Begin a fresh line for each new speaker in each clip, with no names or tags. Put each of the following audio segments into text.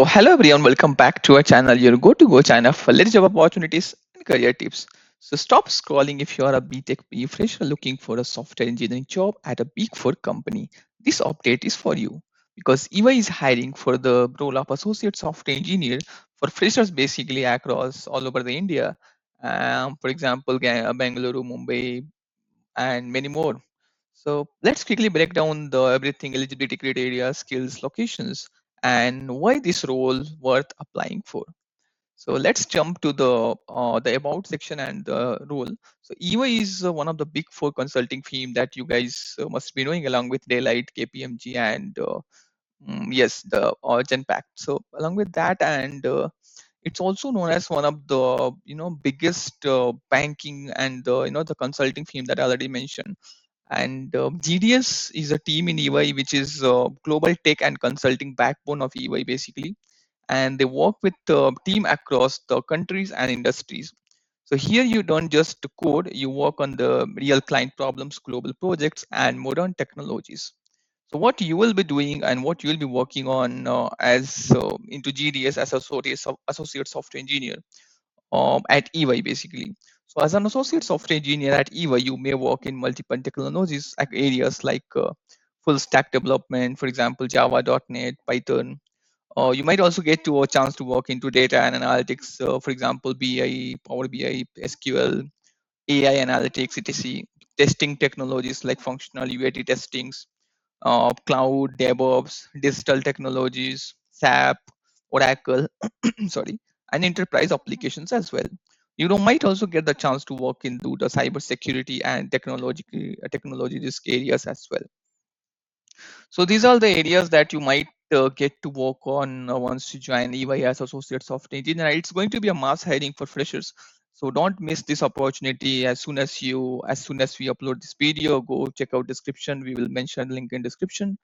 Hello everyone, welcome back to our channel, your go-to-go channel for latest job opportunities and career tips. So stop scrolling if you are a B.Tech fresher looking for a software engineering job at a big four company. This update is for you because EY is hiring for the role of associate software engineer for freshers basically across all over the India. For example, Bangalore, Mumbai, and many more. So let's quickly break down the everything eligibility criteria, skills, locations, and why this role worth applying for. So let's jump to the about section and the role. So EY is one of the big four consulting firm that you guys must be knowing along with Daylight, KPMG, and yes, the Genpact. So along with that, and it's also known as one of the biggest banking and the consulting firm that I already mentioned. And GDS is a team in EY which is global tech and consulting backbone of EY basically, and they work with the team across the countries and industries. So here you don't just code, you work on the real client problems, global projects, and modern technologies. So what you will be doing and what you will be working on as into GDS as associate software engineer at EY basically. So as an associate software engineer at EY, you may work in multiple technologies areas like full stack development, for example, Java, .NET, Python. You might also get to a chance to work into data and analytics, for example, BI, Power BI, SQL, AI analytics, etc. Testing technologies like functional UAT testings, cloud, DevOps, digital technologies, SAP, Oracle, sorry, and enterprise applications as well. Might also get the chance to work into the cybersecurity and technology risk areas as well. So these are the areas that you might get to work on once you join EY as associate software engineer. It's going to be a mass hiring for freshers. So don't miss this opportunity as soon as we upload this video, go check out description. We will mention the link in description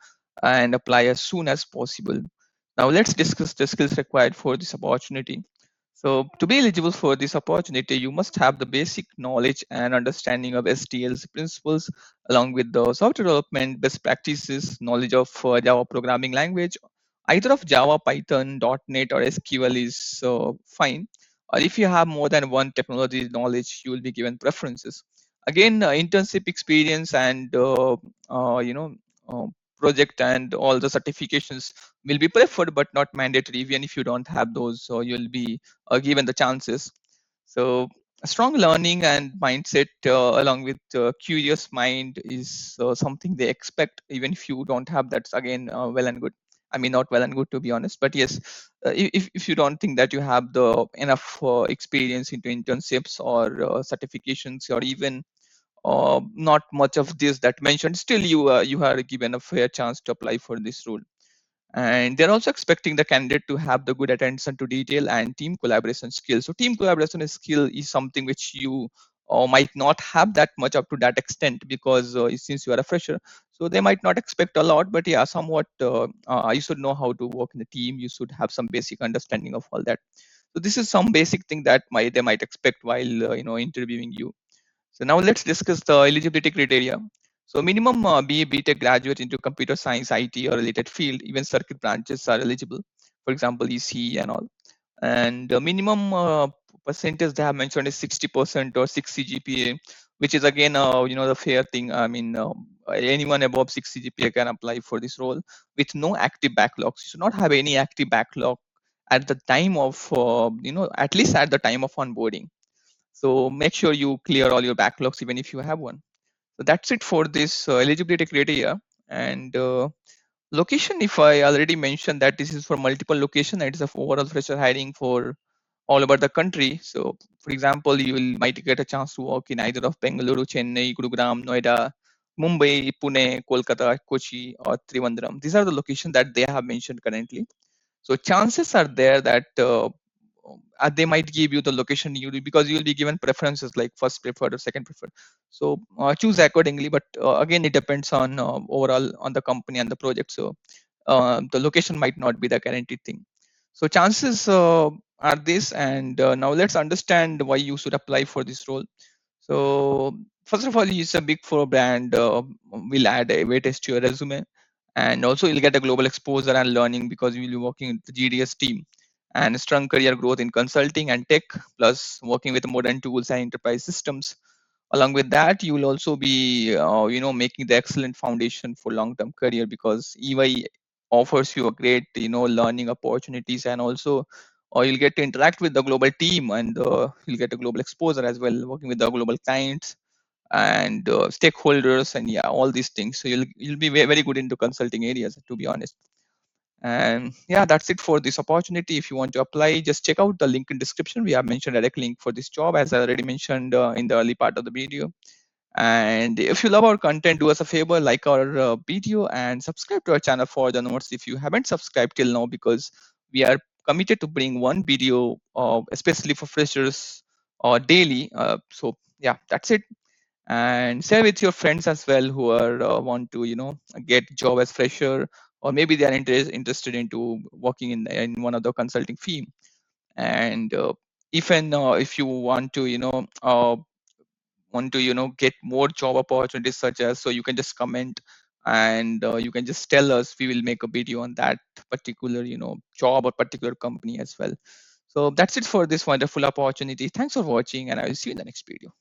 and apply as soon as possible. Now let's discuss the skills required for this opportunity. So to be eligible for this opportunity, you must have the basic knowledge and understanding of STL's principles along with the software development best practices, knowledge of Java programming language. Either of Java, Python, .NET, or SQL is fine. Or if you have more than one technology knowledge, you will be given preferences. Again, internship experience and uh, you know uh, project and all the certifications will be preferred, but not mandatory. Even if you don't have those, so you'll be given the chances. So a strong learning and mindset along with curious mind is something they expect even if you don't have that. Again, well and good. I mean, not well and good to be honest, but yes, if you don't think that you have the enough experience into internships or certifications or even not much of this that mentioned, still you are given a fair chance to apply for this role. And they're also expecting the candidate to have the good attention to detail and team collaboration skills. So team collaboration skill is something which you might not have that much up to that extent because since you are a fresher, so they might not expect a lot, but yeah, somewhat you should know how to work in the team. You should have some basic understanding of all that. So this is some basic thing that they might expect while interviewing you. So now let's discuss the eligibility criteria. So minimum be a B.Tech graduate into computer science, IT or related field. Even circuit branches are eligible. For example, ECE and all. And the minimum percentage they have mentioned is 60% or 6 CGPA, which is again the fair thing. I mean, anyone above 6 CGPA can apply for this role with no active backlogs. You should not have any active backlog at the time of at least at the time of onboarding. So make sure you clear all your backlogs even if you have one. So that's it for this eligibility criteria. And location, if I already mentioned that this is for multiple location, it's a overall fresher hiring for all over the country. So for example, you will might get a chance to work in either of Bangalore, Chennai, Gurgaon, Noida, Mumbai, Pune, Kolkata, Kochi, or Trivandrum. These are the locations that they have mentioned currently. So chances are there that they might give you the location because you will be given preferences like first preferred or second preferred. So choose accordingly. But again, it depends on overall on the company and the project. So the location might not be the guaranteed thing. So chances are this, and now let's understand why you should apply for this role. So first of all, it's a big four brand will add a weightage to your resume, And also you'll get a global exposure and learning because you'll be working with the GDS team, and strong career growth in consulting and tech, plus working with modern tools and enterprise systems. Along with that, you will also be making the excellent foundation for long term career, because EY offers you a great learning opportunities, and also or you'll get to interact with the global team, and you'll get a global exposure as well, working with the global clients and stakeholders, and yeah, all these things. So you'll be very good into consulting areas, to be honest. And yeah, that's it for this opportunity. If you want to apply, just check out the link in description. We have mentioned a direct link for this job, as I already mentioned in the early part of the video. And if you love our content, do us a favor, like our video and subscribe to our channel for the notes if you haven't subscribed till now, because we are committed to bring one video, especially for freshers, daily. So yeah, that's it. And share with your friends as well who are want to get job as fresher, or maybe they are interested into working in one of the consulting firm. And even if you want to get more job opportunities such as, so you can just comment, and you can just tell us. We will make a video on that particular job or particular company as well. So that's it for this wonderful opportunity. Thanks for watching, and I will see you in the next video.